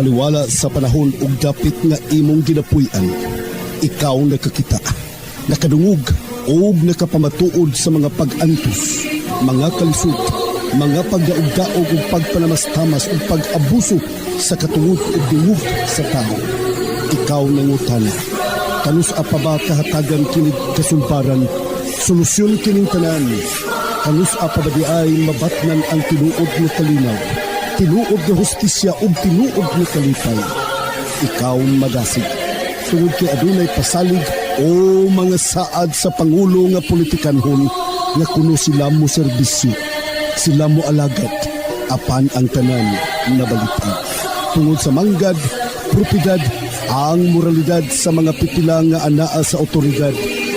taliwala sa panahon ug dapit nga imong ginapuy-an. Ikaw nakakita, nakadungog o nakapamatuod sa mga pag-antos, mga kalisod, mga pagdaog-daog ug pagpanamastamas ug pag-abuso sa katungod ug dungog sa tao. Ikaw nangutana, kanus apa ba kahatagan kinig kasulbaran, solusyon kining tanan, kanus apa ba di ay mabatnan ang tinuod nga kalinaw, tinuod nga hustisya ug tinuod nga kalipay. Ikaw madasig, tungod kay adunay pasalig o mga saad sa pangulo nga politikanhon nga kuno sila mo serbisyo, sila mo alagad, apan ang tanan nabalitan. Tungod sa manggad, propidad, ang moralidad sa mga pipila nga anaa sa otoridad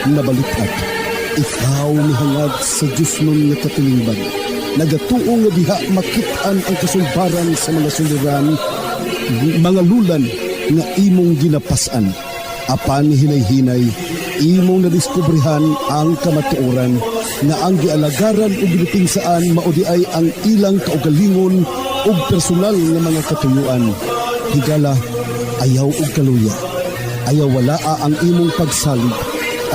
nabalitan. Ikaw nihangad sa Diyos nun nga katilingban, nagatuo nga diha makitaan ang kasulbaran sa mga suliran, mga lulan nga imong ginapasan. Apan hinay-hinay, imong nadiskubrihan ang kamatuoran nga ang gialagaran o ginipingsaan maudi ay ang ilang kaugalingon o personal nga mga katuyuan. Higala, ayaw og kaluya, ayaw walaa ang imong pagsalig,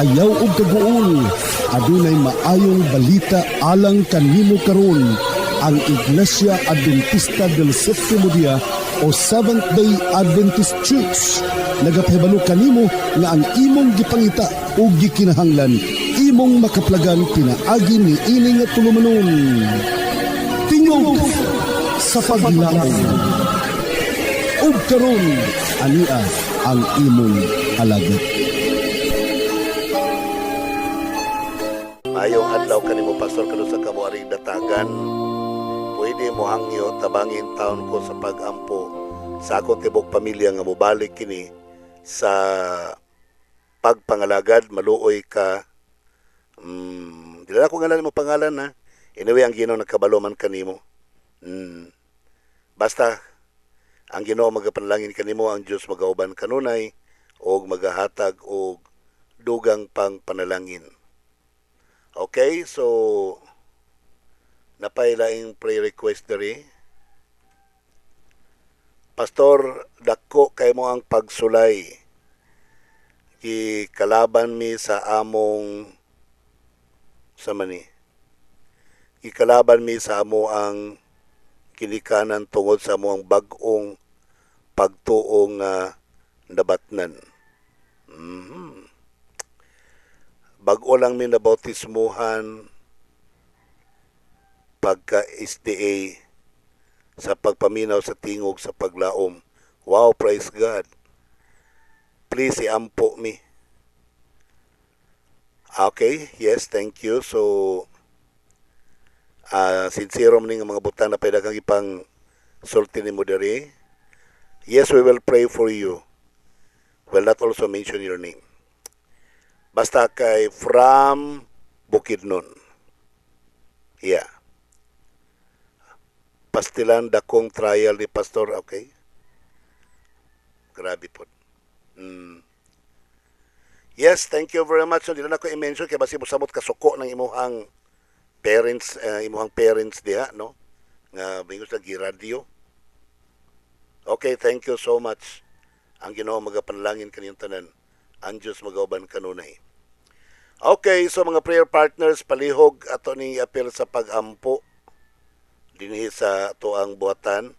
ayaw og kaguol, adunay maayong balita alang kanimo karon. Ang Iglesia Adventista del Sétimo Día o Seventh-day Adventist Church nagapahibalo kanimo nga ang imong gipangita o gikinahanglan imong makaplagan pinaagi ni ini nga tulumanon. Tingog sa paglaom ug karon ania ang imong alagad. Mayong adlaw kanimo Pastor kanu sa kamuaring datagan. Pwede mo hangyo tabangin taon ko sa pag-ampo sa akong tibok pamilya nga mobalik kini sa pagpangalagad. Maluoy ka, dila ko ngalan mo pangalan na. Anyway, ang Ginoo nagkabalo man kanimo. Basta ang Ginoo magapanalangin kanimo, ang Dios magauban kanunay og magahatag og dugang pang panalangin. Okay, so napailaing prayer request diri. Pastor, dako kay mo ang pagsulay. Ikalaban mi sa among sa mani. Ikalaban mi sa amo ang kilikanan tungod sa amo ang bag-ong pagtuong nabatnan. Bag-o lang mi nabautismuhan pagka-SDA sa pagpaminaw sa tingog sa paglaom. Wow, praise God. Please iampo me. Okay, yes, thank you. So, sincere mo nga mga butang na pwede kang ipang sulti ni mo diri. Yes, we will pray for you. Will not also mention your name. Basta kay from Bukidnon. Yeah. Pastilan dakong trial ni Pastor, okay? Grabe po. Yes, thank you very much. So, dito na ko i-mention kaya basi mo samot kasuko ng imuhang parents diha, no? Nga bingos na radio. Okay, thank you so much. Ang Ginoo magapanalangin kaniyong tanan. Ang Diyos magauban kanunay. Okay, so mga prayer partners, palihog ato ning apel sa pag-ampo dinhi sa ato ang buhatan.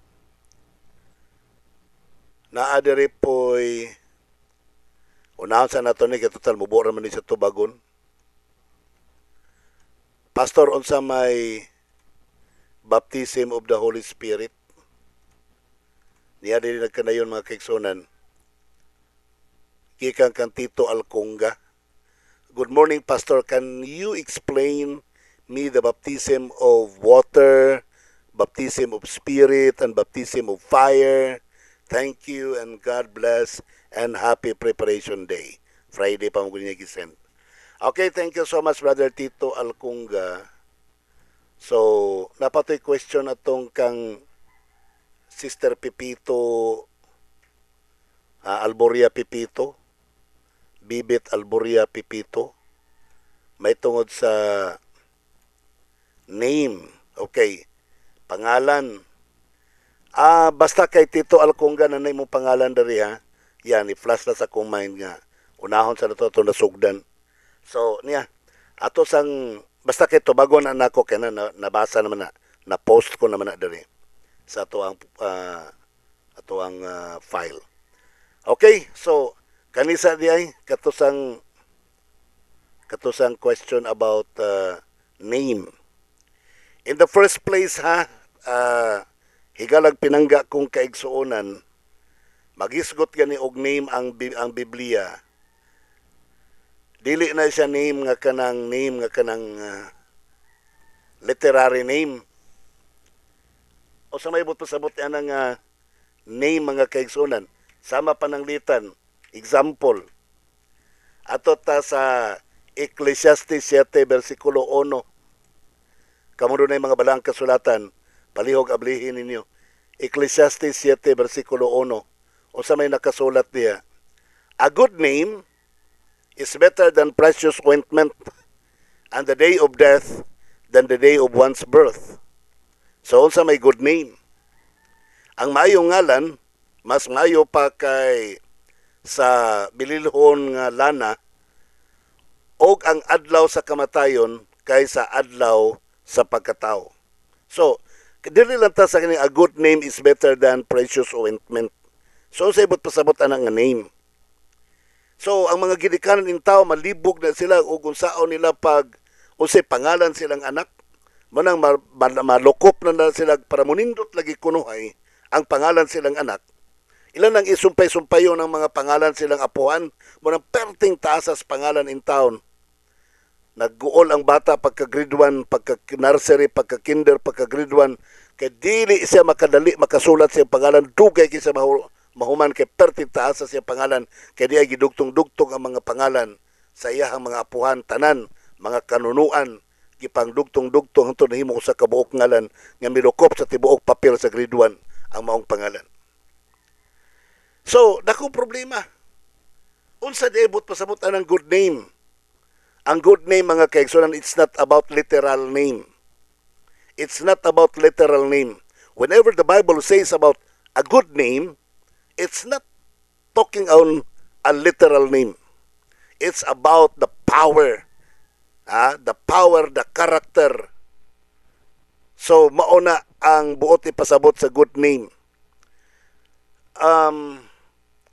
Naadiri po'y unahon sa nato ni total mubo raman ni sa tubagon. Pastor, unsa may baptism of the Holy Spirit? Niya din nagkanayon mga kaiksonan. Gikan kang Tito Alconga. Good morning, Pastor. Can you explain me the baptism of water, baptism of spirit, and baptism of fire? Thank you and God bless and happy preparation day. Friday pa mo niya gisend. Okay, thank you so much, Brother Tito Alconga. So, napatoy question atong kang Sister Pipito, Alboria Pipito, Bibit Alboria Pipito. May tungod sa name. Okay, pangalan. Basta kay Tito Alcongga na imong pangalan diri ha. Yan, i-flash na sa akong mind nga. Unahon sa nato ito nasugdan. So, niya, ato sang, basta kay Tobago na nako kaya nabasa naman na post ko naman na diri sa ato ang file. Okay, so, kanisa di ay, katusang question about name. In the first place ha, higalag pinangga kong kaigsuonan, magisgot gani og name ang Biblia. Dili na siya name nga kanang literary name. O sa may pasabot yan ang name mga kaigsuonan. Sama pananglitan. Example. Ato ta sa Ecclesiastes 7 versikulo 1. Kamundo na yung mga balang kasulatan. Palihog ablihin ninyo. Ecclesiastes 7 versikulo 1. O sa may nakasulat niya. A good name is better than precious ointment, and the day of death than the day of one's birth. So sa may good name. Ang maayong ngalan, mas maayo pa kay sa bililhon nga lana, og ang adlaw sa kamatayon kaysa adlaw sa pagkatao. So, dili lang ta sa kini, a good name is better than precious ointment. So, sa ibot pasabot anang nga name. So, ang mga ginikanan in tao, malibog na sila o kung saan nila pag usay pangalan silang anak. Manang malukop na sila para munindot lagi kunuhay ang pangalan silang anak. Ilan ang isumpay-sumpayo ng mga pangalan silang apuhan. Munang perting taasas pangalan in town. Nagguol ang bata pagka-grade 1, pagka-nursery, pagka-kinder, pagka-grade 1. Kaya dili siya makadali, makasulat siya pangalan. Dugay kaysa mahuman kay perting taasas siya pangalan. Kaya di ay gidugtong-dugtong ang mga pangalan sa iyahang mga apuhan, tanan, mga kanunuan, gipang dugtong-dugtong hangtod nahimo sa kabuok ngalan nga milukop sa tibuok papel sa grade 1 ang maong pangalan. So, dako problema. Unsa di ibot pasabot ang good name? Ang good name mga kaigsunan, it's not about literal name. It's not about literal name. Whenever the Bible says about a good name, it's not talking on a literal name. It's about the power. The power, the character. So, mauna ang buot ipasabot sa good name.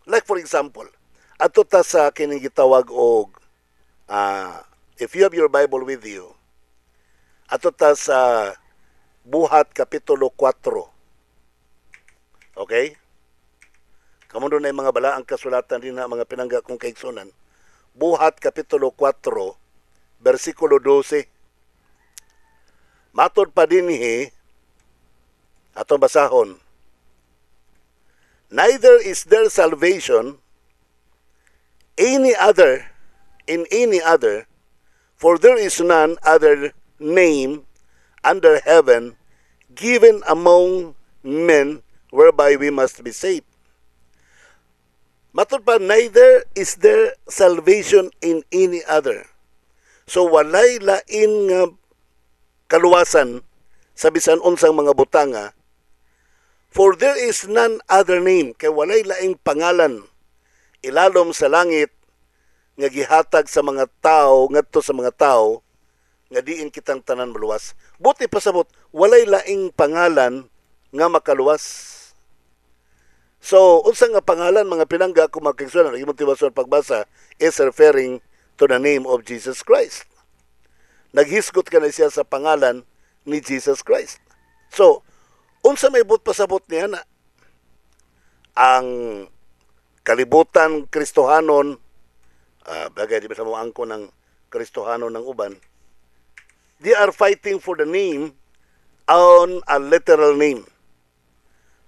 Like for example, ato ta sa kining gitawag og if you have your Bible with you, ato ta sa Buhat Kapitulo 4. Okay? Kamundo na yung mga bala ang kasulatan din na mga pinangga kong kaigsunan. Buhat Kapitulo 4, versikulo 12. Matod pa dinhi atong basahon. Neither is there salvation in any other, for there is none other name under heaven given among men whereby we must be saved. Matod pa, neither is there salvation in any other. So walay lain nga kaluwasan sa bisan unsang mga butanga, for there is none other name, kay walay laing pangalan ilalom sa langit nga gihatag sa mga tao, ngadto sa mga tao nga diin kitang tanan maluwas. Buti pasabot, walay laing pangalan nga makaluwas. So, unsang nga pangalan mga pinangga ko mga kaigsunan, ang motibasyon pagbasa is referring to the name of Jesus Christ. Naghisgot ka na siya sa pangalan ni Jesus Christ. So, unsa may but pasabot niya na ang kalibutan Kristohanon, bagay di ba sa mga angko ng Kristohanon ng uban, they are fighting for the name on a literal name.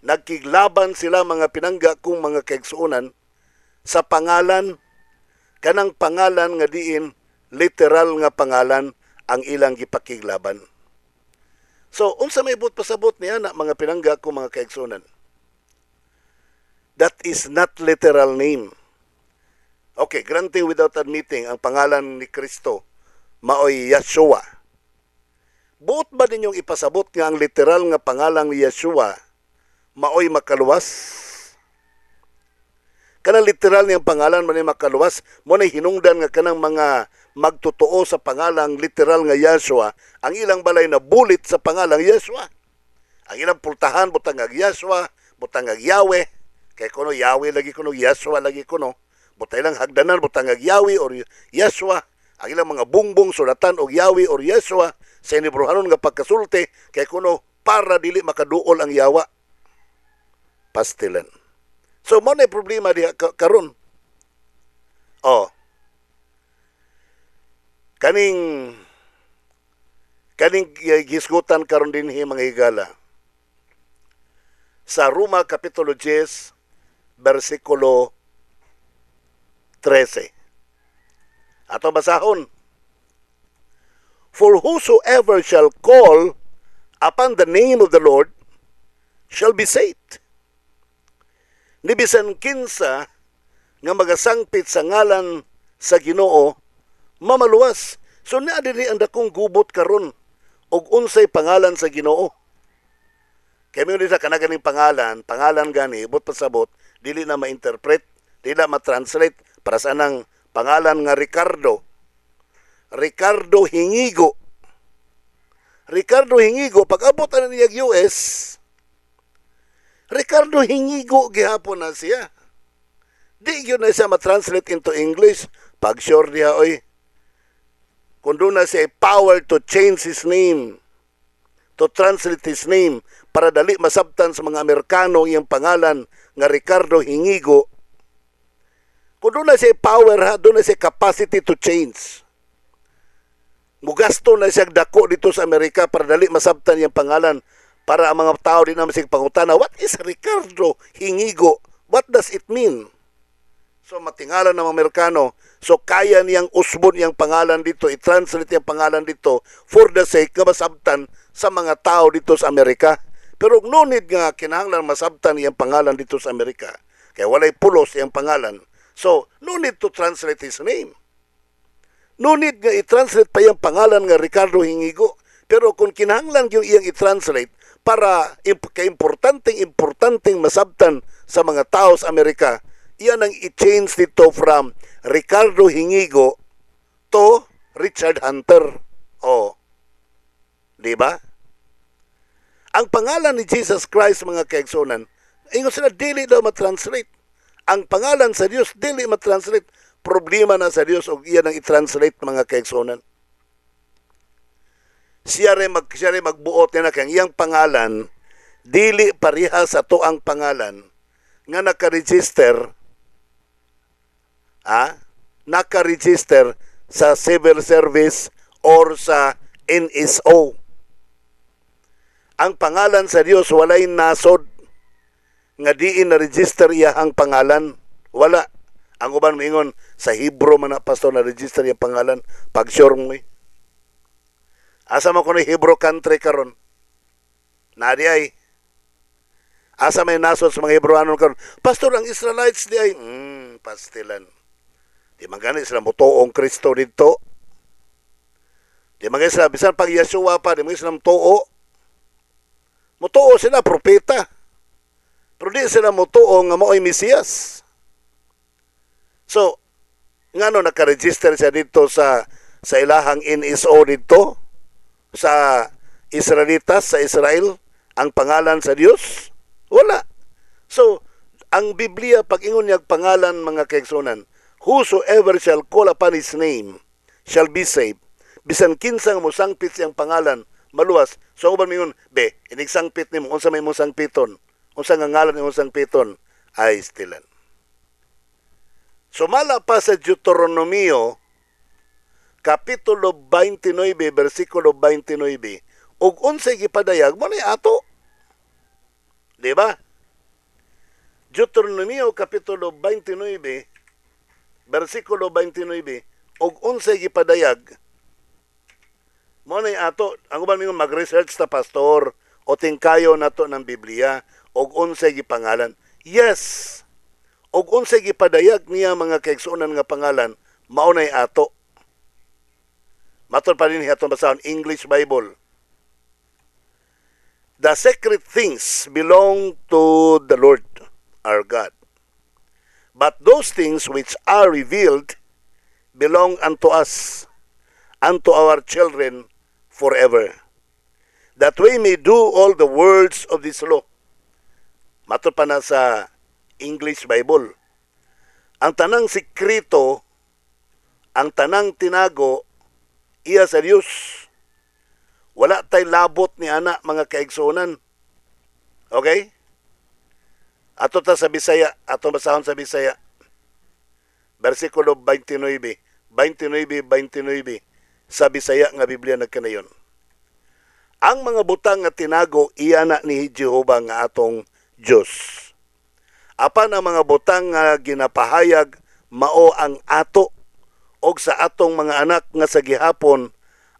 Nagkiglaban sila mga pinangga kung mga kaigsuonan sa pangalan, kanang pangalan nga diin literal nga pangalan ang ilang gipakiglaban. So, unsa may but pasabot niya na mga pinangga kung mga kaigsuonan? That is not literal name. Okay, granting without admitting ang pangalan ni Kristo maoy Yeshua. Buot ba ninyong ipasabot nga ang literal nga pangalan ni Yeshua maoy makaluwas. Kanang literal niyang pangalan man makaluwas, mo na hinungdan nga kanang mga magtotoo sa pangalang literal nga Yahshua, ang ilang balay na bulit sa pangalang Yahshua. Ang ilang pultahan butang nga Yahshua, butang nga Yahweh, kay kuno Yahweh lagi kuno Yahshua lagi kuno. Butang ilang hagdanan butang nga Yahweh or Yahshua. Ang ilang mga bungbong sulatan og Yahweh or Yahshua sa inibruhanon nga pagkasulti kay kuno para dili makaduol ang yawa. Pastilan. So, mo na problema diha karon. Oh. Kaning gisgutan karon dinhi mga higala. Sa Roma Kapitulo 10, versikulo 13. Ato basahon. For whosoever shall call upon the name of the Lord shall be saved. Ni bisan kinsa nga magasangpit sa ngalan sa Ginoo mamaluwas. So naa diri ang dakong gubot karon og unsay pangalan sa Ginoo. Kay mo sa kanaganing pangalan gani ibot pasabot dili na ma-interpret, dili na ma-translate para sa nang pangalan nga Ricardo. Ricardo Hingigo. Ricardo Hingigo pag abot na niya US, Ricardo Hingigo gihapon na siya. Di yun na siya ma-translate into English. Pag sure niya, oy, kung doon na siya power to change his name, to translate his name, para dali masabtan sa mga Amerikano iyang pangalan nga Ricardo Hingigo. Kung doon na siya power, ha, doon na siya capacity to change. Mugasto na siya dako dito sa Amerika para dali masabtan iyang pangalan para ang mga tao din naman siya pangutana, what is Ricardo Hingigo? What does it mean? So matingalan ng mga Amerikano, so kaya niyang usbon iyang pangalan dito, i-translate iyang pangalan dito for the sake na masabtan sa mga tao dito sa Amerika. Pero no need nga kinahanglan masabtan iyang pangalan dito sa Amerika. Kaya walay pulos iyang pangalan. So no need to translate his name. No need nga i-translate pa iyang pangalan nga Ricardo Hingigo. Pero kung kinahanglan yung iyang i-translate, para kaimportanteng masabtan sa mga tao sa Amerika, iyan ang i-change dito from Ricardo Hingigo to Richard Hunter. Oh. Di ba? Ang pangalan ni Jesus Christ, mga kaigsunan, ingon sila, dili daw matranslate. Ang pangalan sa Diyos, dili matranslate. Problema na sa Diyos o iyan ang i-translate, mga kaigsunan. Siya rin magbuot na kang iyang pangalan, dili parihas sa to ang pangalan nga naka-register sa civil service or sa NSO. Ang pangalan sa Dios walay nasod nga diin na register iyang pangalan. Wala. Ang uban mingon sa Hebrew man na pastor na register iyang pangalan pag sure mo. Asa mo kuno Hebrew country karon? Nadi ay. Asa may nasod sa mga Hebrewanon karon? Pastor, ang Israelites di ay pastilan. Di man gani sila motuong Kristo dito. Di man gani sila bisan pag Yeshua pa, di man sila motuo. Motuo sila propeta. Pero di sila motuo nga mao'y Mesiyas. So, ngano naka-register siya dito sa ilahang NSO dito? Sa Israelitas, sa Israel, ang pangalan sa Diyos? Wala. So, ang Biblia, pag ingon niyag pangalan, mga kaigsunan, whosoever shall call upon his name shall be saved. Bisan kinsang mo sangpit siyang pangalan, maluwas. So, uban mingon, inigsangpit ni mo, unsa may mo sangpiton, unsa nga ngalan ni mo sangpiton, ay stilan. Sumala pa sa Deuteronomio, Kapitulo 29, versikulo 29, ug unsay gipadayag mo ni ato. Di ba? Deuteronomio Kapitulo 29, versikulo 29, ug unsay gipadayag mo ni ato. Ang uban mingon mag-research ta pastor o tingkayo nato ng Biblia ug unsay gipangalan. Yes. Ug unsay gipadayag niya mga kaigsuonan nga pangalan mao nay ato. Matod pa rin atong basahon English Bible. The secret things belong to the Lord our God. But those things which are revealed belong unto us, unto our children forever, that we may do all the words of this law. Matod pa na sa English Bible. Ang tanang sikrito, ang tanang tinago, iya sa Diyos. Wala tay labot ni ana mga kaigsunan. Okay? Ato ta sa Bisaya, ato basahon sa Bisaya. Versikulo 29, 29 sa Bisaya nga Biblia nagkanayon. Ang mga butang nga tinago iya na ni Jehova nga atong Dios. Apan ang mga butang nga ginapahayag mao ang ato og sa atong mga anak nga sa gihapon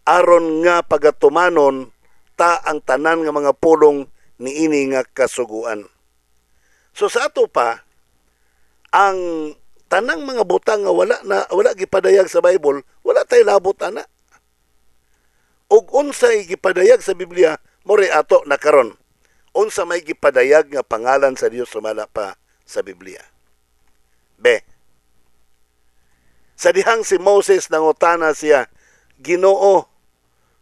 aron nga pagatumanon ta ang tanan nga mga pulong niini nga kasuguan. So sa ato pa ang tanang mga butang nga wala gipadayag sa Bible, wala tay labot ana. Og unsay gipadayag sa Biblia, more ato na karon. Unsa may gipadayag nga pangalan sa Dios sumala pa sa Biblia. B. Sa dihang si Moses nangutana siya, Ginoo,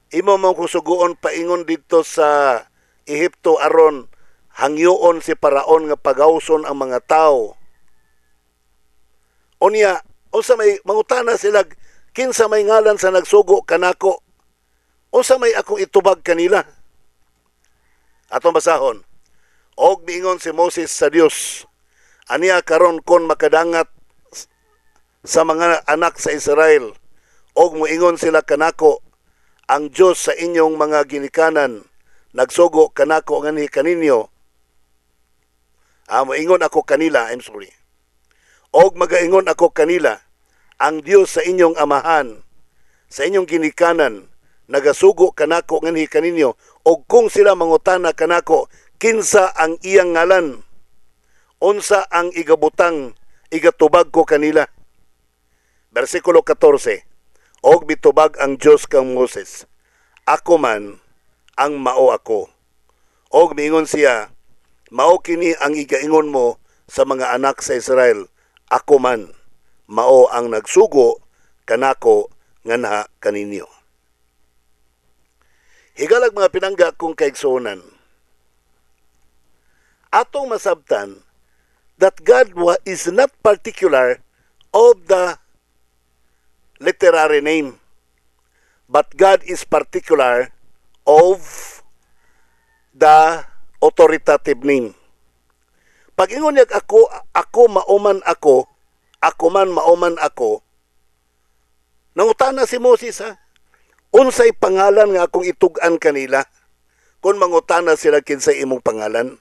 imo man kusugoon paingon dito sa Ehipto aron hangyoon si Paraon nga pagawson ang mga tao. Unya, unsa may mangutana sila, kinsa may ngalan sa nagsugo kanako? Unsa may akong itubag kanila? Atong basahon. Og miingon si Moses sa Dios, aniya karon kon makadangat sa mga anak sa Israel, og moingon sila kanako, ang Dios sa inyong mga ginikanan nagsugo kanako nganhi kaninyo. Moingon ako kanila, og magaingon ako kanila, ang Dios sa inyong amahan, sa inyong ginikanan, nagasugo kanako nganhi kaninyo, og kung sila mangutana kanako, kinsa ang iyang ngalan, unsa ang igabutang, igatubag ko kanila. Versikulo 14, og bitubag ang Dios kang Moses, ako man ang mao ako. Og miingon siya, mao kini ang igaingon mo sa mga anak sa Israel, ako man mao ang nagsugo kanako nganha kaninyo. Higalag mga pinangga kong kaigsunan, atong masabtan that God is not particular of the literary name, but God is particular of the authoritative name. Pag ingon niya ako mauman ako man mauman ako, nangutana si Moses unsay pangalan nga akong itug-an kanila? Kung mangutana sila kinsay imong pangalan.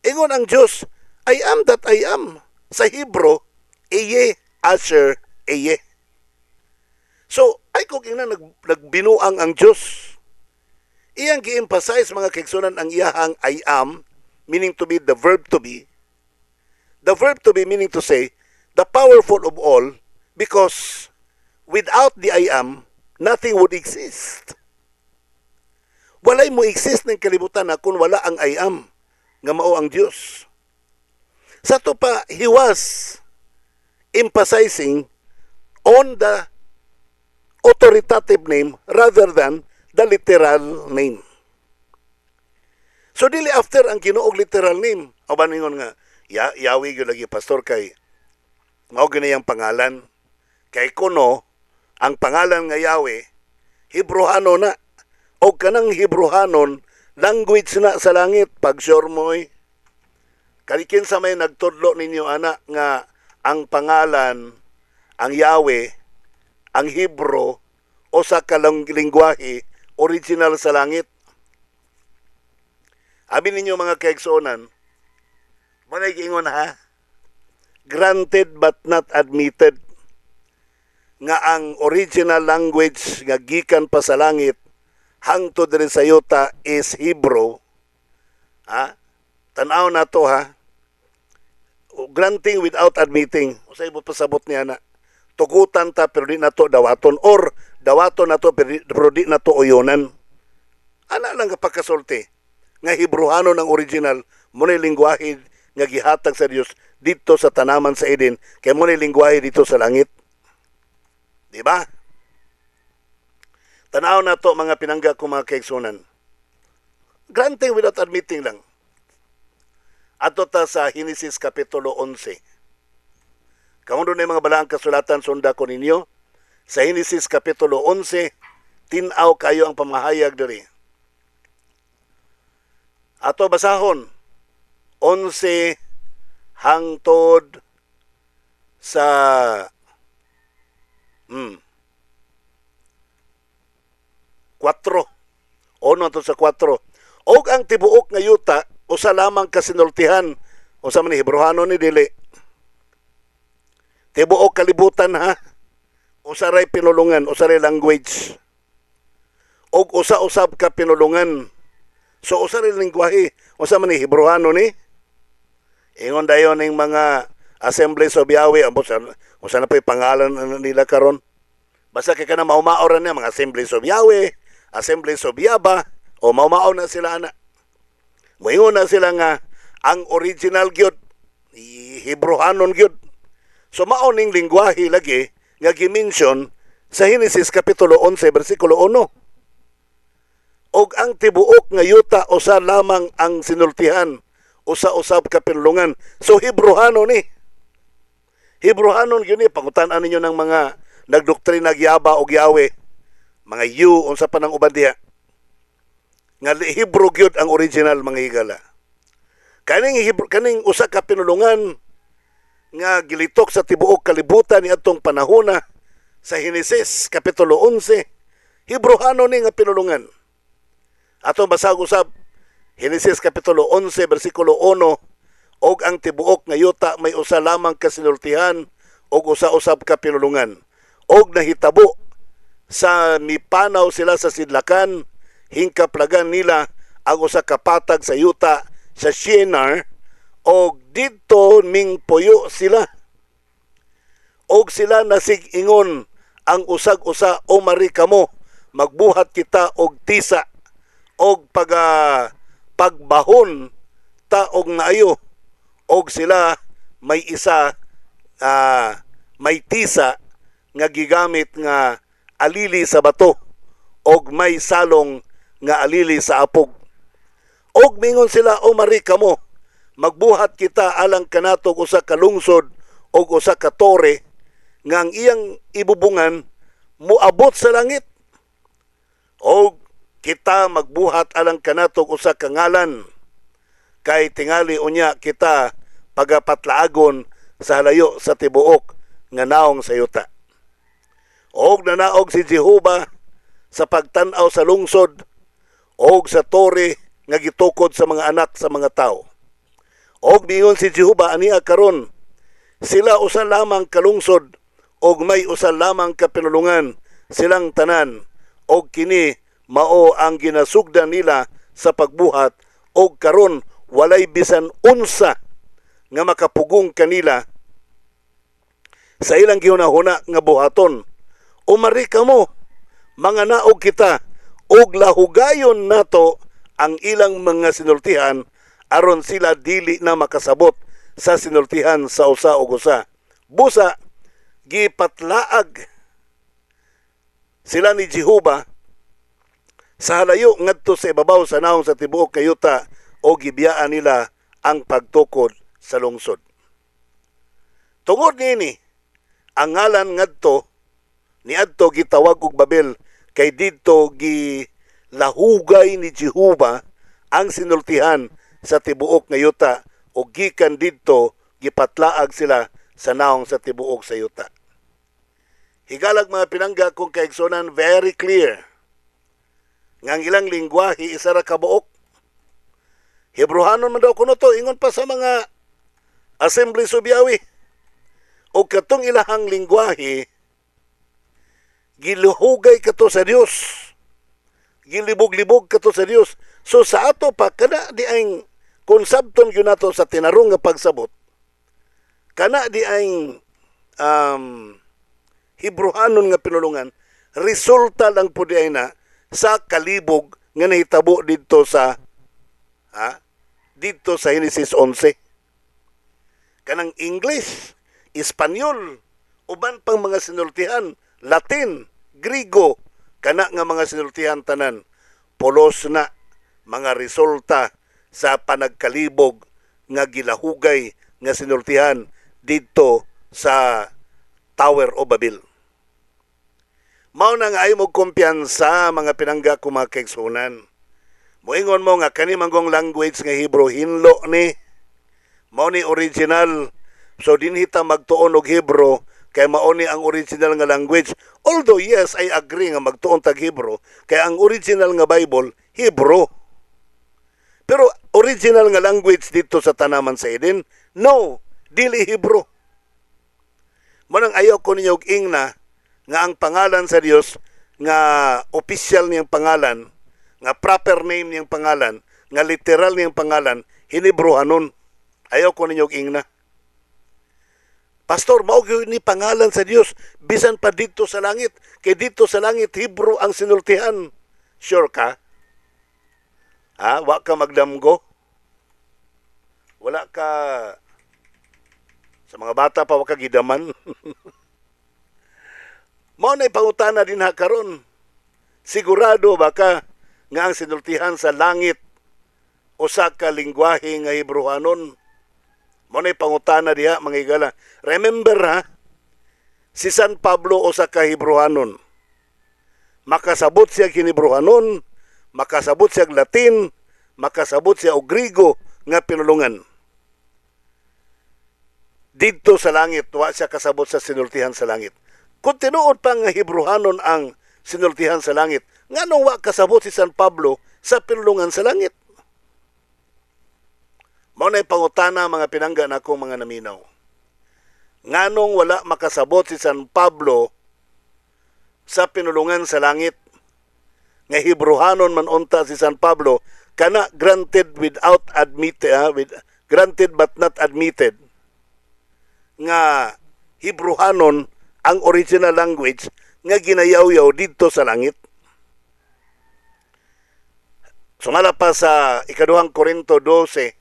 Ingon ang Dios, I am that I am. Sa Hebro, Eye, Asher, Eye. So, ay kung ina nagbinuang ang Diyos. Iyang gi-emphasize mga kaigsunan ang iyahang I am, meaning to be the verb to be. The verb to be meaning to say, the powerful of all, because without the I am, nothing would exist. Walay mo exist ng kalibutan na kung wala ang I am, nga mao ang Diyos. Sa to pa, He was emphasizing on the authoritative name rather than the literal name. So dili after ang Ginoo literal name, aban ningon nga Yahweh gyud lagi pastor kay mao ginayang pangalan. Kay kuno ang pangalan nga Yahweh Hebrohano na, o kanang Hebrohanon language na sa langit pag sure moy. Kalikin sa may nagtudlo ninyo ana nga ang pangalan ang Yahweh ang Hebro o sa kalang lingwahe original sa langit. Abi ninyo mga kaigsuonan, manay giingon granted but not admitted nga ang original language nga gikan pa sa langit hangtod diri sa yuta is Hebrew. Tan-aw na to granting without admitting. Usay mo pasabot niya na tugutan ta pero di na to dawaton, or dawaton na to pero di na to uyonan. Ana lang kapagkasulti. nga Hebreano ng original, mo ni lingwahe nga gihatag sa Dios dito sa tanaman sa Eden, kay mo ni lingwahe dito sa langit. Di ba? Tanaw na to mga pinangga ko mga kaigsunan. Granting without admitting lang. Ato ta sa Genesis Kapitulo 11. Kamundo na yung mga balaang kasulatan, sunda ko ninyo. Sa Genesis Kapitulo 11, tinaw kayo ang pamahayag diri. Ato basahon, 11 hangtod sa 4. Ono to sa 4. Og ang tibuok nga yuta, usa lamang kasinultihan, usa man ni Hebreano ni dili. Tibuok kalibutan ha. Usa ray pinulungan, usa ray language. Og usa-usab ka pinulungan. So usa ray lingwahe, usa man ni Hebreano ni. Ingon dayon ning mga Assemblies of Yahweh, usa na pa pangalan nila karon. Basta kay kana maumaoran niya mga Assemblies of Yahweh, Assemblies of Yaba, o maumao na sila ana. Moingon na sila nga ang original gyud Hebrewanon gyud. So mao ning lingwahe lagi nga gimension sa Genesis Kapitulo 11 bersikulo 1. Og ang tibuok nga yuta usa lamang ang sinultihan, usa-usab ka pinulungan. So Hebreano ni. Hebrewanon gyud ni, pangutan-an ninyo ng mga nagdoktrina Yaba og Yahweh. Mga unsa pa nang uban diha. Nga Hebrew gyud ang original mga higala. Kaning usa ka pinulungan nga gilitok sa tibuok kalibutan ni atong panahona sa Genesis Kapitulo 11, Hebreano ni nga pinulungan. Atong basag usab Genesis Kapitulo 11 bersikulo 1, og ang tibuok nga yuta may usa lamang kasinultihan og usa-usab ka pinulungan. Og nahitabo sa mipanaw sila sa sidlakan, hingkaplagan nila ang usa ka patag sa yuta sa Shinar, og dito ming puyo sila. Og sila nasig-ingon ang usag-usa, o mari kamo, magbuhat kita og tisa, og pagbahon ta og naayo. Og sila may isa, may tisa nga gigamit nga alili sa bato, og may salong nga alili sa apog. Og mingon sila, o mari kamo, magbuhat kita alang kanatog usa ka lungsod og usa ka tore nga ang iyang ibubungan moabot sa langit. Og kita magbuhat alang kanatog usa ka ngalan, kay tingali unya kita pagapatlaagon sa halayo sa tibuok nga naong sa yuta. Og nanaog si Jehovah sa pagtan-aw sa lungsod og sa tore nga gitukod sa mga anak sa mga tao. Og mingon si Jehovah aniya karon, sila usa lamang kalungsod og may usa lamang kapinulungan silang tanan, og kini mao ang ginasugdan nila sa pagbuhat, og karon walay bisan unsa nga makapugong kanila sa ilang gihunahuna nga buhaton. Umari kamo, mga naog kita, og lahugayon nato ang ilang mga sinultihan, aron sila dili na makasabot sa sinultihan sa usa og usa. Busa, gipatlaag sila ni Jehovah sa halayo ngadto sa ibabaw sa naong sa tibuok kayuta, o gibiyaan nila ang pagtukod sa lungsod. Tungod nini, ang ngalan ngadto niadto gitawag og Babel, kay didto gilahugay ni Jehovah ang sinultihan sa tibuok nga yuta, o gikan didto gipatlaag sila sa naong sa tibuok sa yuta. Higalag mga pinangga kong kaigsonan, very clear nga ang ilang lingwahe isa ra ka buok. Hebrewanon man daw kuno to, ingon pa sa mga Assemblies of Yahweh. O katong ilahang lingwahe giluhugay kato sa Dios, gilibog-libog kato sa Dios. So sa ato pa kana di ang konsepton gyud nato sa tinarong nga pagsabot, kana di ang Hebrewanon nga pinulungan, resulta lang po di ay na sa kalibog nga nahitabo dito sa dito sa Genesis 11. Kanang English, Espanyol, uban pang mga sinultihan, Latin, Grigo, kana nga mga sinultihan tanan, polos na mga resulta sa panagkalibog nga gilahugay nga sinultihan dito sa Tower of Babel. Mao na nga ay mo kumpiyansa mga pinangga ko mga kaigsunan. Moingon mo nga kani manggong language nga Hebrew hinlo ni mao ni original. So dinhita magtuon og Hebrew kay mao ni ang original nga language. Although yes, I agree nga magtuon tag Hebrew kay ang original nga Bible Hebrew. Pero original nga language dito sa tanaman sa Eden, no, dili Hebrew. Manang ayaw ko ninyo ingna nga ang pangalan sa Dios nga official niyang pangalan, nga proper name niyang pangalan, nga literal niyang pangalan, Hinebrohanon. Ayaw ko ninyo ingna. Pastor, mao gyud ni pangalan sa Dios bisan pa dito sa langit. Kay dito sa langit Hebrew ang sinultihan. Sure ka? Wa ka magdamgo? Wala ka sa mga bata pa wa ka gidaman. Mao na pangutana din ha karon. Sigurado ba ka nga ang sinultihan sa langit usa ka lingwahe nga Hebrewanon? Mao na pangutana diha mga higala. Remember si San Pablo usa ka Hebrewanon. Makasabot siya Hinebrohanon, makasabot siya Latin, makasabot siya og Grigo nga pinulungan. Dito sa langit, wa siya kasabot sa sinultihan sa langit. Kung tinuod pa nga Hebrewanon ang sinultihan sa langit, nganong wa kasabot si San Pablo sa pinulungan sa langit? Mao na pangutana mga pinangga nako mga naminaw. Nganong wala makasabot si San Pablo sa pinulungan sa langit? Nga Hebrewanon man unta si San Pablo, kana granted without admitted, granted but not admitted. Nga Hebrewanon ang original language nga ginayaw-yaw dito sa langit. Sumala pa sa ikaduhang Korinto 12,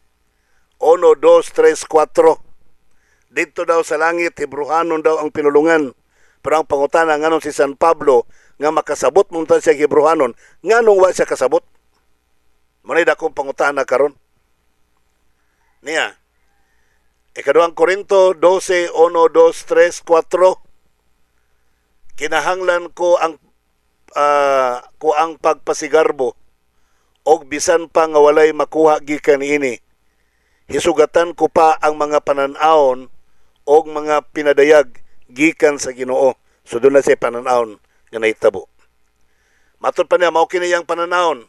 1, 2, 3, 4. Dito daw sa langit, Hebrewanon daw ang pinulungan. Pero ang pangutana, nganong si San Pablo nga makasabot munta siya Hebrewanon, nganong wa siya kasabot? Manay dakong pangutana karon. Niya, ikaduhang Korinto 12, 1, 2, 3, 4. Kinahanglan ko ang pagpasigarbo og bisan pa nga walay makuha gikan ini. Hisugatan ko pa ang mga pananawon o mga pinadayag gikan sa Ginoo. So doon na siya pananawon nga nahitabo. Matod pa niya, mao kiniyang pananawon,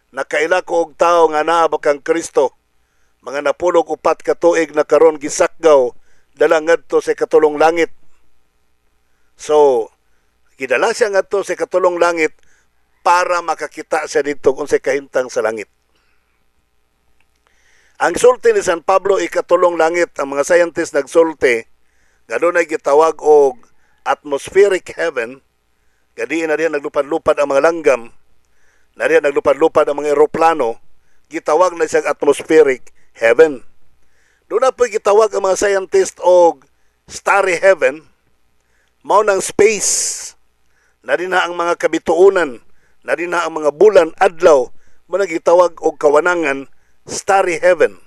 nakaila ko og tao nga naa bakang Kristo, mga napulog 4 ka tuig na karon gisakgaw, dala ngadto sa katulong langit. So, gidala siya ngadto sa katulong langit para makakita siya dito kung sa kahintang sa langit. Ang sulti ni San Pablo ikatulong langit, ang mga scientists nagsulti, gano'n ay gitawag og atmospheric heaven, gadiin na rin naglupad-lupad ang mga langgam, na rin naglupad-lupad ang mga eroplano, gitawag na siyang atmospheric heaven. Doon na po gitawag ang mga scientists og starry heaven, mao ng space, na rin na ang mga kabituunan, na rin na ang mga bulan, adlaw, mo nagitawag og kawanangan, starry heaven.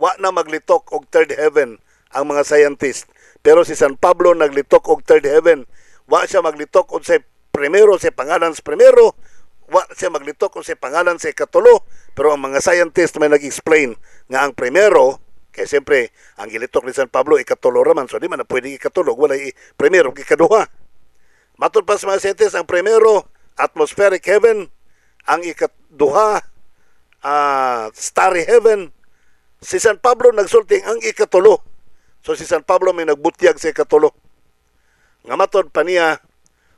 Wa na maglitok og third heaven ang mga scientist. Pero si San Pablo naglitok og third heaven. Wa siya maglitok og sa primero, sa pangalan sa primero. Wa siya maglitok og sa pangalan sa ikatulo. Pero ang mga scientist may nag-explain nga ang primero, kaya siyempre ang gilitok ni San Pablo ikatulo raman. So di man na pwede ikatulog. Wala primero, ikaduha. Matod pa sa mga scientist, ang primero, atmospheric heaven. Ang ikaduha, starry heaven. Si San Pablo nagsulting ang ikatulo. So si San Pablo may nagbutyag sa ikatulo. Nga matod pa niya,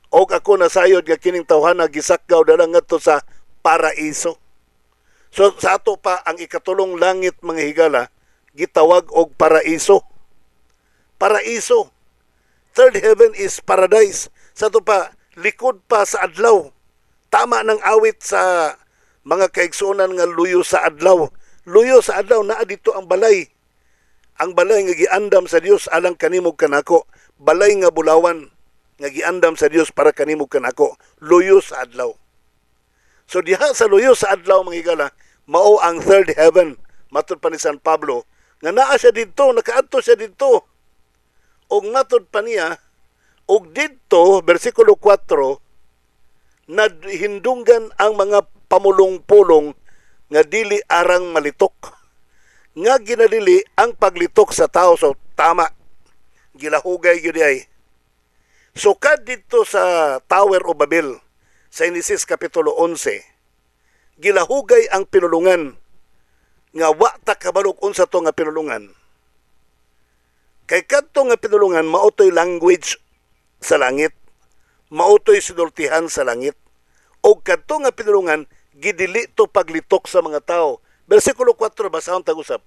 og ako nasayod nga kining tawhana gisakgaw dala ngadto sa paraiso. So sa ato pa ang ikatulong langit mga higala gitawag og paraiso. Paraiso. Third heaven is paradise. Sa ato pa likod pa sa adlaw. Tama ng awit sa mga kaigsuonan nga luyo sa adlaw. Luyo sa adlaw naa dito ang balay. Ang balay nga giandam sa Dios alang kanimo kanako. Balay nga bulawan nga giandam sa Dios para kanimo kanako. Luyo sa adlaw. So diha sa luyo sa adlaw mga higala, mao ang third heaven. Matod pa ni San Pablo nga naa siya didto, nakaadto siya didto. Og matod pa niya, og didto bersikulo 4, nadhindunggan ang mga pamulong-pulong nga dili arang malitok. Nga ginadili ang paglitok sa tao. So tama, gilahugay gyud ay. So kad dito sa Tower of Babel, sa Genesis Kapitulo 11, gilahugay ang pinulungan nga wa ta kabalog unsa to nga pinulungan. Kay kadto nga pinulungan mautoy language sa langit, mautoy sinultihan sa langit, o kadto nga pinulungan gidili to paglitok sa mga tao. Bersikulo 4 basahon tag-usap.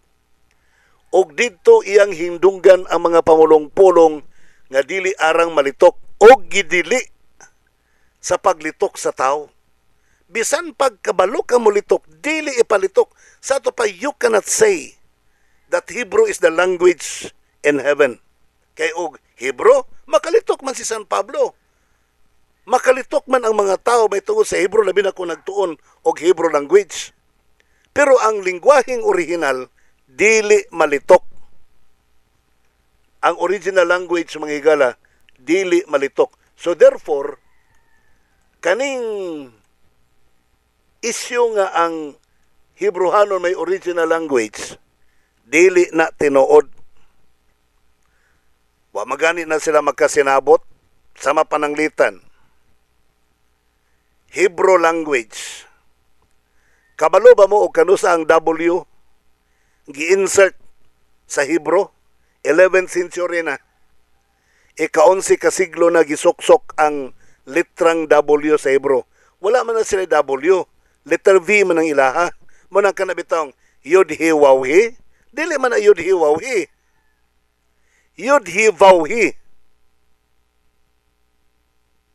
Og didto iyang hindunggan ang mga pamulong-pulong nga dili arang malitok og gidili sa paglitok sa tao. Bisan pagkabalo ka mulitok, dili ipalitok. Sa to pa, you cannot say that Hebrew is the language in heaven. Kay og Hebrew, makalitok man si San Pablo. Makalitok man ang mga tao may tungod sa Hebrew, labi na kung nagtuon og Hebrew language. Pero ang lingwaheng original, dili malitok. Ang original language, mga higala, dili malitok. So therefore, kaning isyu nga ang Hebrewanon may original language, dili na tinuod. Wa magani na sila magkasinabot sa mapananglitan. Hebrew language. Kabalo ba mo o kanusa ang W gi-insert sa Hebrew? 11th century na. Ika-11 ka siglo na gisuksok ang litrang W sa Hebrew. Wala man na sila W. Letter V man ang ilaha. Munang kanabitang Yod-He-Waw-He. Dili man na Yod-He-Waw-He. Yod-He-Waw-He.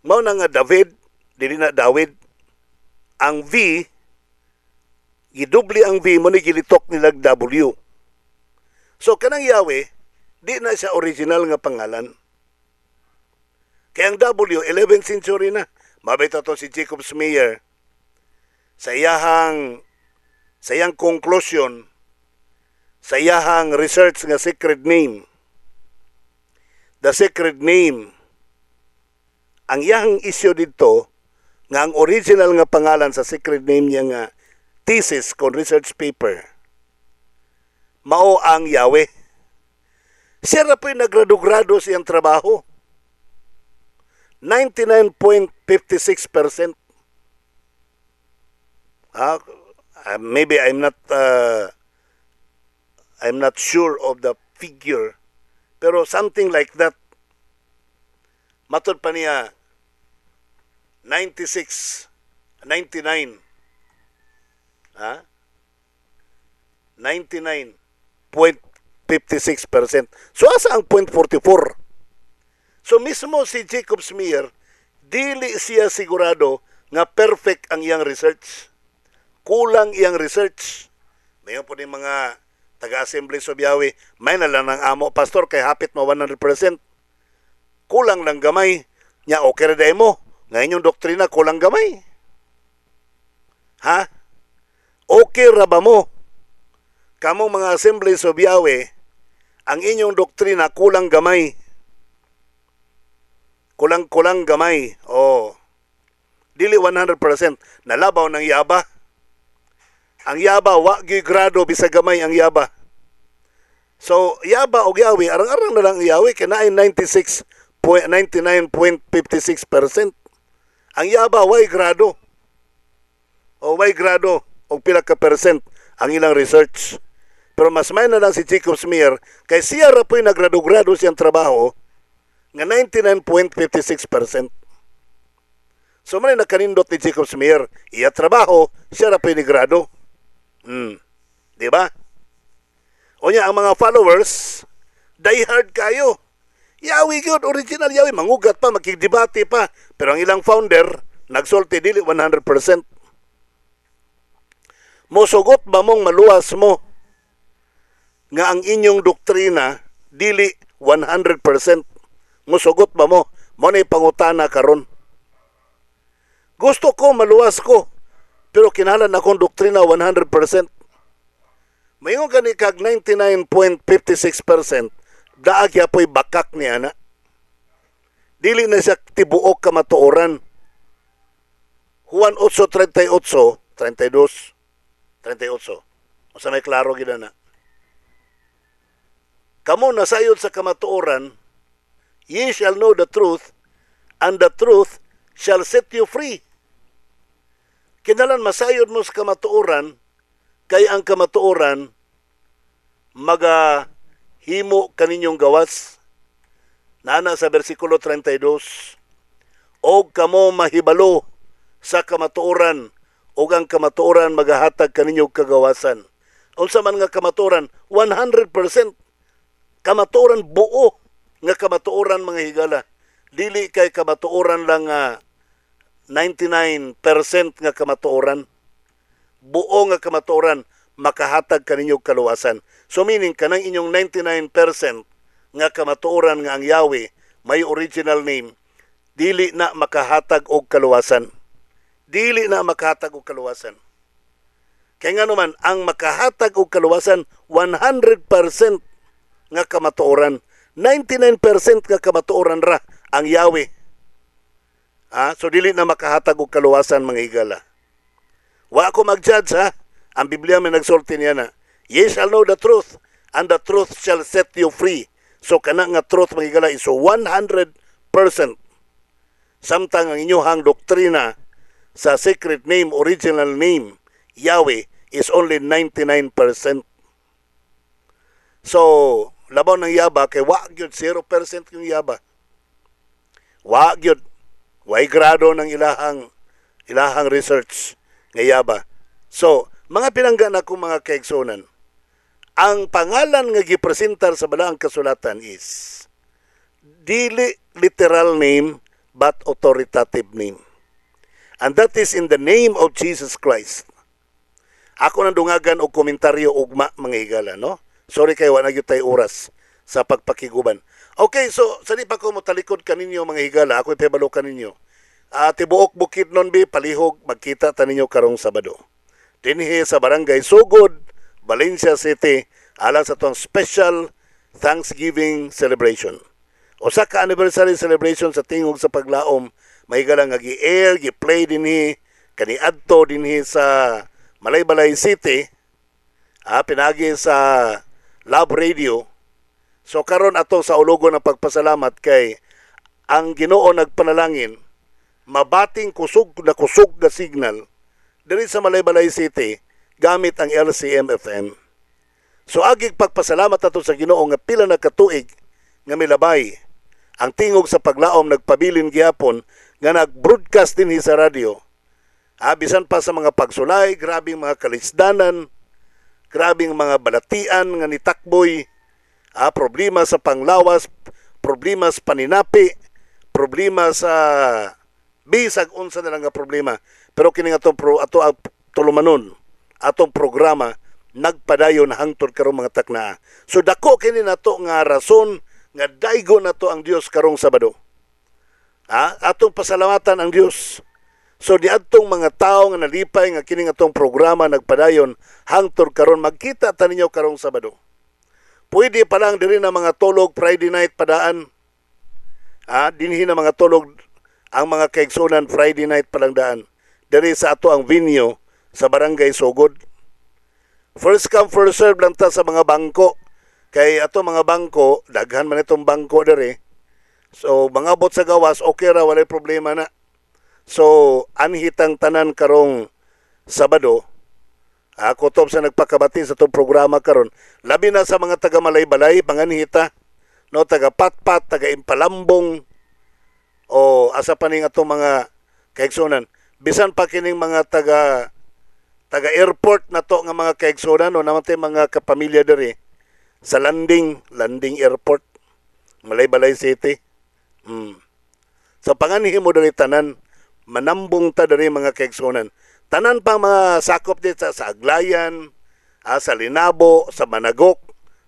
Mao na nga David, dili na Dawid. Ang V, gidubli ang V mo ni gilitok nilag W. So kanang Yahweh, di na siya original nga pangalan. Kaya ang W, 11th century na. Mabita to si Jacob Smeyer sa iyang conclusion, sa iyang research nga secret name. The secret name, ang iyang issue dito, nga ang original nga pangalan sa secret name niya nga thesis kon research paper, mao ang Yahweh. Siya na po'y nagrado-grado siyang trabaho. 99.56%. Maybe I'm not sure of the figure, pero something like that. Matod pa niya 99. 99.56%. So asa ang 0.44? So mismo si Jacob Smeyer, dili siya sigurado nga perfect ang iyang research. Kulang iyang research. Mayon po ni mga taga-Assembly of Yahweh, may nalang ng amo, pastor, kay hapit mo 100%. Kulang lang gamay. Nya okay rin mo. Ngayon yung doktrina, kulang gamay. Ha? Okay ra ba mo? Kamong mga Assemblies of Yahweh, ang inyong doktrina kulang gamay. Kulang gamay. Oh. Dili 100%. Nalabaw ng yaba. Ang yaba, wa gigrado bisag gamay ang yaba. So, yaba o Yahweh, arang-arang na lang Yahweh, kinain 99.56%. Ang yaba, way grado. O way grado, o pila ka percent ang ilang research. Pero mas may na lang si Jacob Smeyer, kay siya ra po'y nagrado-grado siyang trabaho, nga 99.56%. So, man nakanindot ni Jacob Smeyer, iya trabaho, siya ra po'y nigrado. Diba? O niya, ang mga followers, die hard kayo. Yahweh good, original Yahweh, mangugat pa, makikidebate pa. Pero ang ilang founder, nagsulti dili 100%. Mosugot ba mong maluwas mo nga ang inyong doktrina dili 100%? Mosugot ba mo? Mo na pangutana karon. Gusto ko maluwas ko, pero kinahanglan akong doktrina 100%. Mayong gani kag 99.56%, daag yapoy bakak niya na. Dili na siya tibuok kamatuoran. Juan 8:38, 32, 38. O sa may klaro gina na. Kamo nasayod sa kamatuoran, ye shall know the truth, and the truth shall set you free. Kinalan masayod mo sa kamatuoran, kay ang kamatuoran magahimo kaninyong gawas. Nana sa versikulo 32, og kamo mahibalo sa kamatuoran, og ang kamatuoran magahatag kaninyong kagawasan. Unsa man nga kamatuoran? 100% kamatuoran buo nga kamatuoran mga higala. Dili kay kamatuoran lang 99% nga kamatuoran. Buo nga kamatuoran makahatag kaninyong kaluwasan. So meaning kanang inyong 99% nga kamatuoran nga ang Yahweh may original name, dili na makahatag og kaluwasan. Dili na makahatag og kaluwasan. Kaya nga naman, ang makahatag og kaluwasan 100% nga kamatuoran. 99% nga kamatuoran ra ang Yahweh. So dili na makahatag og kaluwasan mga higala. Wa ako mag-judge ha. Ang Biblia may nagsulti niya na, ye shall know the truth, and the truth shall set you free. So kana nga truth mga higala is 100%. Samtang ang inyong doktrina sa secret name, original name, Yahweh, is only 99%. So, labaw ng yaba, kay wag yun, 0% yung yaba. Wag yun. Way grado ng ilahang research nga yaba. So, mga pinanggan ako mga kaigsunan, ang pangalan nga gipresentar sa balaang kasulatan is dili literal name but authoritative name. And that is in the name of Jesus Christ. Ako nang dungagan og komentaryo ugma mga higala, no? Sorry kayo, wala gyud tay oras sa pagpakiguban. Okay, so sa di pa ko motalikod kaninyo mga higala, ako ipabalo kaninyo. Tibuok Bukid Nonbi, palihog, magkita ta ninyo karong Sabado. Dinhi sa Barangay Sugod, Valencia City, alang sa tuwang special Thanksgiving celebration. Usa ka anniversary celebration sa tingog sa paglaom, may galang nga gi-air, gi-play dinhi, kaniadto dinhi sa Malaybalay City, pinagi sa Love Radio. So karon ato sa ulogon ng pagpasalamat kay ang Ginoo nagpanalangin, mabating kusog na signal diri sa Malaybalay City gamit ang LCM FM. So agig pagpasalamat ato sa Ginoo nga pila na katuig nga milabay ang tingog sa paglaom nagpabilin gihapon nga nag-broadcast din sa radio. Bisan pa sa mga pagsulay, grabing mga kalisdanan, grabing mga balatian nga nitakboy, problema sa panglawas, problema sa paninapi, problema sa bisag unsa na lang nga problema. Pero kini nga ato tulumanon, atong programa nagpadayon hangtod karong mga takna. So dako kini nato nga rason nga daygo nato ang Dios karong Sabado. Atong pasalamatan ang Dios. So niadtong mga tawo nga nalipay nga kini atong programa nagpadayon hangtod karon magkita ta ninyo karong Sabado. Pwede pa lang diri na mga tulog Friday night padaan. Dinhi na mga tulog ang mga kaigsunan Friday night palang daan. Diri sa ato ang venue sa Barangay Sugod. First come, first serve lang ta sa mga bangko. Kay ato mga bangko, daghan man itong bangko diri. So, mga bot sa gawas, okay ra, walay problema na. So, anhitang tanan karong Sabado, kutob sa nagpakabati sa itong programa karon, labi na sa mga taga Malaybalay, panganhita, no, taga Patpat, taga Impalambong, o asa pa ning atong mga kaigsunan. Bisan pa kining mga taga airport na to nga mga kaigsunan, o naman tayo mga kapamilya diri sa landing airport, Malaybalay City. Sa panganhi mo diri tanan, manambong ta diri mga kaigsunan. tanan pang mga sakop dito sa Aglayan, sa Linabo, sa Managok,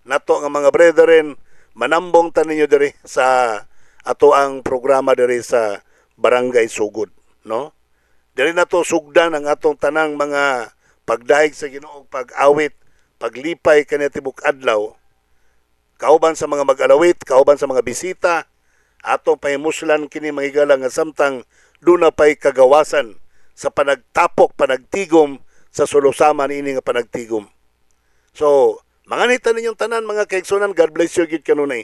nato nga mga brethren, manambong taninyo diri sa ato ang programa diri sa Barangay Sugod, no? Diri nato sugdan ang atong tanang mga pagdaig sa Ginoo, pag-awit, paglipay kaniya tibok adlaw, kauban sa mga mag-alawit, kauban sa mga bisita, atong pahimuslan kini mahigala nga samtang duna pay kagawasan sa panagtapok, panagtigom sa sulusama ini nga panagtigom. So, manganita ninyong tanan mga kaigsunan, God bless you gid kanunay.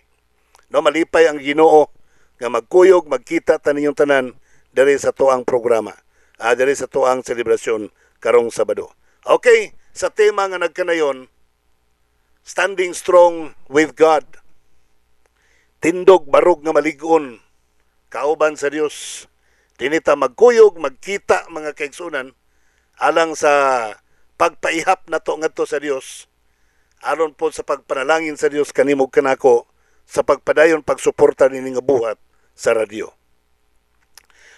No, malipay ang Ginoo nga magkuyog, magkita ta ninyong tanan diri sa tuang programa. Diri sa tuang selebrasyon karong Sabado. Okay, sa tema nga nagkanayon, standing strong with God. Tindog barog nga malig-on kauban sa Dios. Dinita magkuyog, magkita mga kaigsunan alang sa pagpaihap nato ngadto sa Dios. Aron po sa pagpanalangin sa Dios kanimo kanako sa pagpadayon pagsuporta nini nga buhat sa radyo.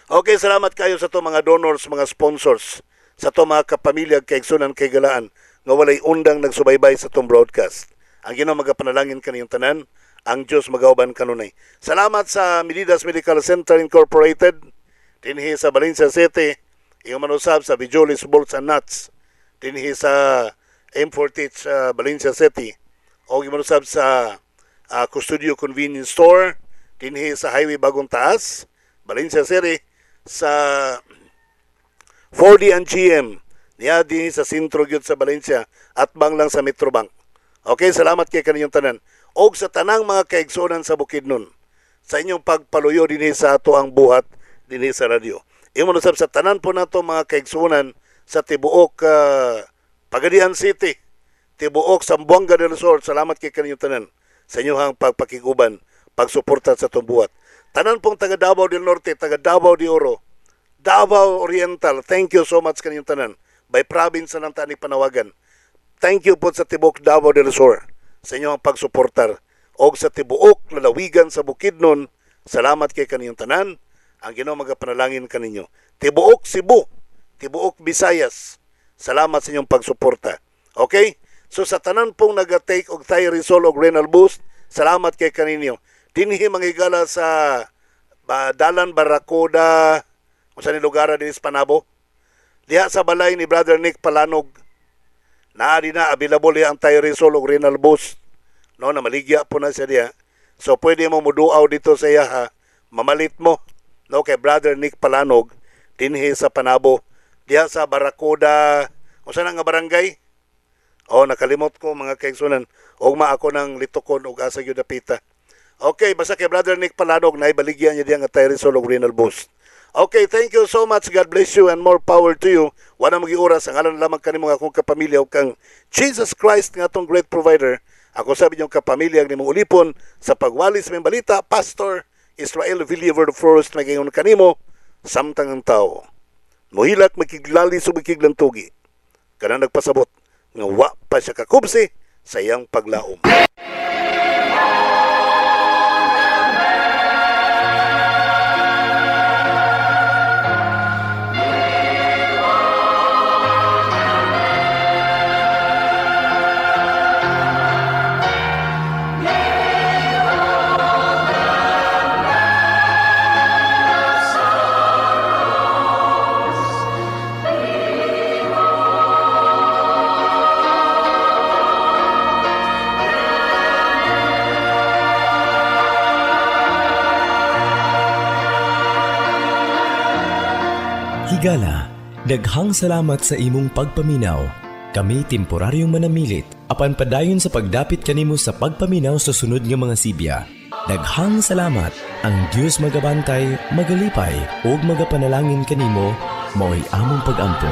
Okay, salamat kayo sa to mga donors, mga sponsors, sa to mga kapamilya kaigsunan kay galaan nga walay undang nagsubaybay sa tong broadcast. Ang Ginoo magapanalangin kaniyong tanan, ang Dios magauban kanunay. Salamat sa Medidas Medical Center Incorporated dinhi sa Valencia City, iyong manusab sa Vijolis Bolts and Nuts dinhi sa M4H Valencia City, o iyong manusab sa Custodio Convenience Store dinhi sa Highway Bagong Taas, Valencia City, sa 4D and GM niya din sa sentro gyud sa Valencia at bang lang sa Metrobank. Okay, salamat kay kaninyong tanan og sa tanang mga kaigsunan sa Bukidnon sa inyong pagpaluyo dinhi sa ato ang buhat dinhi sa radyo. Imo usab sa tanan po nato mga kaigsunan sa tibuok Pagadian City, tibuok Zamboanga del Sur. Salamat kay kaninyong tanan sa inyong pagpakiguban, pagsuporta sa atong buhat. Tanan pong taga Davao del Norte, taga Davao de Oro, Davao Oriental, thank you so much kaninyong tanan. By province na ng tani panawagan. Thank you po sa Tibok Davao del Sur sa inyong pagsuportar. O sa tibuok lalawigan sa Bukidnon, salamat kay kaninyong tanan. Ang Ginoo magapanalangin kaninyo. Tibuok Cebu, tibuok Visayas, salamat sa inyong pagsuporta. Okay? So sa tanan pong naga-take og Thyrisol og renal boost, salamat kay kaninyo. Dinhi manghigala sa Dalan Barracuda, kung saan lugar din sa Panabo. Diha sa balay ni Brother Nick Palanog, naadi na available ang Thyrisol o renal boost. No, na maligya po na siya diha. So pwede mo muduaw dito sa iya ha. Mamalit mo. No, kay Brother Nick Palanog, dinhi sa Panabo. Diha sa Barracuda, kung saan nga barangay? Nakalimot ko mga kaigsunan. Ugma ako ng Litokon ug asa gyud dapita. Okay, basta kay Brother Nick Palanog, naibaligyan niya diya nga Thyrisol o renal boost. Okay, thank you so much. God bless you and more power to you. Wala magi-oras ang alam lamang kanimo akong kapamilya ug kang Jesus Christ nga atong great provider. Ako sabi niyong kapamilya ang nimong ulipon sa pagwalis ng balita, Pastor Israel Villiver Forest magayon kanimo samtang ang tao. Muhilak makiglali sa makiglantugi. Kana nagpasabot nga wa pa siya kakubsi sa iyang paglaom. Higala, daghang salamat sa imong pagpaminaw. Kami temporaryong manamilit apan padayon sa pagdapit kanimo sa pagpaminaw sa sunod nga mga sibya. Daghang salamat. Ang Dios magabantay, magalipay ug magapanalangin kanimo mao'y among pag-ampo.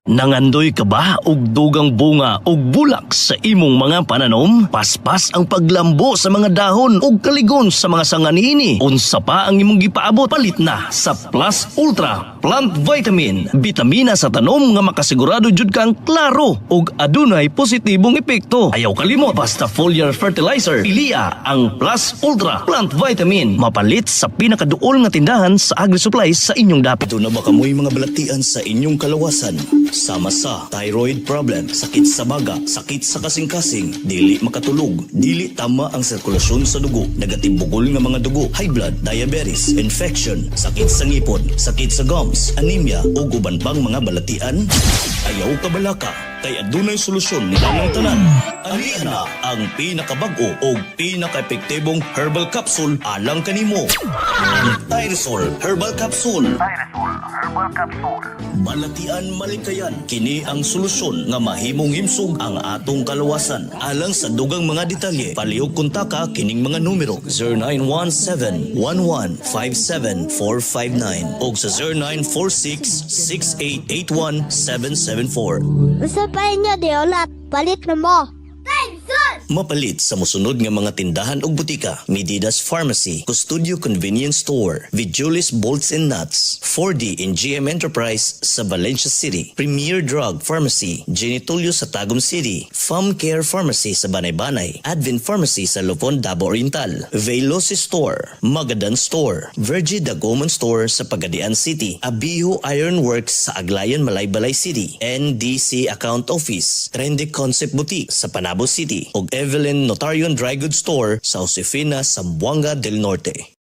Nangandoy ka ba og dugang bunga og bulak sa imong mga pananom? Paspas ang paglambo sa mga dahon ug kaligon sa mga sanganini. Unsa pa ang imong gipaabot? Palit na sa Plus Ultra Plant Vitamin. Bitamina sa tanom nga makasigurado jud kang klaro ug adunay positibong epekto. Ayaw kalimot, basta foliar fertilizer. Piliya ang Plus Ultra Plant Vitamin. Mapalit sa pinakaduol nga tindahan sa agri-supplies sa inyong dapit. Ito na ba kamoy mga balatian sa inyong kalawasan? Sama sa thyroid problem, sakit sa baga, sakit sa kasing-kasing, dili makatulog, dili tama ang sirkulasyon sa dugo, nagatibugol nga mga dugo, high blood, diabetes, infection, sakit sa ngipon, sakit sa gums, anemia o guban pang mga balatian. Ayaw ka balaka, kay adunay solusyon nila ng tanan. Alina ang pinakabag-o o pinaka-epektibong herbal capsule alang kanimo. Ang Tyresol Herbal Capsule. Balatian malikayan, kini ang solusyon nga mahimong himsog ang atong kalawasan. Alang sa dugang mga detalye, palihog kontaka kining mga numero 0917-1157-459 o sa 0946-6881-774. Usa pa inyo, Deolat. Palit na mo. Mapalit sa musunod nga mga tindahan ug butika: Medidas Pharmacy, Custodio Convenience Store, Vigilis Bolts and Nuts, 4D and GM Enterprise sa Valencia City, Premier Drug Pharmacy, Genitolio sa Tagum City, Farm Care Pharmacy sa Banay-Banay, Advent Pharmacy sa Lupon, Davao Oriental, Veloci Store, Magadan Store, Virgie Dagoman Store sa Pagadian City, Abiho Iron Works sa Aglayan, Malaybalay City, NDC Account Office, Trendy Concept Boutique sa Panabo City, ug Evelyn Notarion Dry Goods Store sa Josefina, Zamboanga del Norte.